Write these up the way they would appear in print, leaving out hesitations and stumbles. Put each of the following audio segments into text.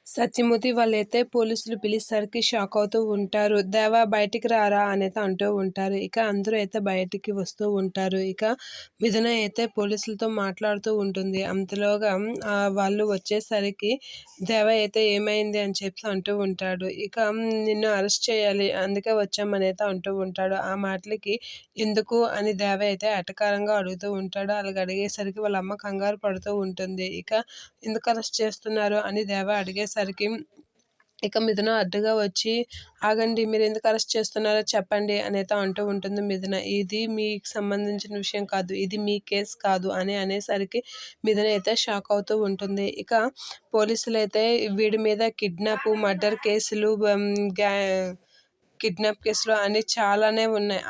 సత్యమూర్తి వాళ్ళైతే పోలీసులు పిలిచేసరికి షాక్ అవుతూ ఉంటారు. "దేవా బయటికి రారా" అనేది అంటూ ఉంటారు. ఇక అందరూ అయితే బయటికి వస్తూ ఉంటారు. ఇక మిథున అయితే పోలీసులతో మాట్లాడుతూ ఉంటుంది. అంతలోగా వాళ్ళు వచ్చేసరికి దేవ అయితే "ఏమైంది" అని చెప్పి అంటూ ఉంటాడు. ఇక "నిన్ను అరెస్ట్ చేయాలి అందుకే వచ్చామనైతే" అంటూ ఉంటాడు. ఆ మాటలకి "ఎందుకు" అని దేవ అయితే ఎటకారంగా అడుగుతూ ఉంటాడు. అలాగ అడిగేసరికి వాళ్ళ అమ్మ కంగారు పడుతూ ఉంటుంది. ఇక "ఎందుకు అరెస్ట్ చేస్తున్నారు" అని దేవ అడిగేసరికి ఇక మిథున అడ్డుగా వచ్చి "ఆగండి, మీరెందుకు అరెస్ట్ చేస్తున్నారో చెప్పండి" అనేది అంటూ ఉంటుంది మిథున. "ఇది మీకు సంబంధించిన విషయం కాదు. ఇది మీ కేస్ కాదు" అని అనేసరికి మిథున అయితే షాక్ అవుతూ ఉంటుంది. ఇక పోలీసులైతే వీడి మీద మర్డర్ కేసులు, కిడ్నాప్ కేసులు అన్నీ చాలానే ఉన్నాయి.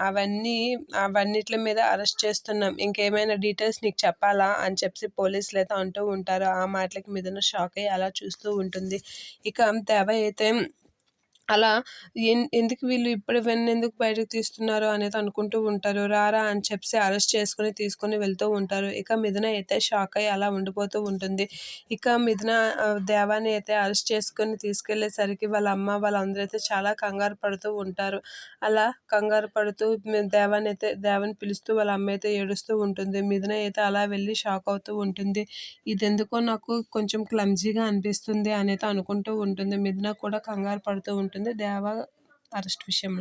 అవన్నిట్ల మీద అరెస్ట్ చేస్తున్నాం. ఇంకేమైనా డీటెయిల్స్ నీకు చెప్పాలా అని చెప్పి పోలీసులైతే అంటూ ఉంటారు. ఆ మాటలకి మిథున షాక్ అయ్యి అలా చూస్తూ ఉంటుంది. ఇక దేవ అయితే అలా ఎందుకు వీళ్ళు ఇప్పుడు ఇవన్నెందుకు బయటకు తీస్తున్నారు అనేది అనుకుంటూ ఉంటారు. రారా అని చెప్పి అరెస్ట్ తీసుకొని వెళ్తూ ఉంటారు. ఇక మిథున అయితే షాక్ అయ్యి అలా ఉండిపోతూ ఉంటుంది. ఇక మిథున దేవాని అయితే అరెస్ట్ చేసుకొని తీసుకెళ్ళేసరికి వాళ్ళ అమ్మ వాళ్ళందరూ అయితే చాలా కంగారు పడుతూ ఉంటారు. అలా కంగారు పడుతూ దేవాని పిలుస్తూ వాళ్ళ అమ్మ అయితే ఏడుస్తూ ఉంటుంది. మిథున అయితే అలా వెళ్ళి షాక్ అవుతూ ఉంటుంది. ఇదెందుకో నాకు కొంచెం క్లమ్జీగా అనిపిస్తుంది అనేది అనుకుంటూ ఉంటుంది. మిథున కూడా కంగారు పడుతూ ఉంటుంది దేవ అరెస్ట్ విషయంలో.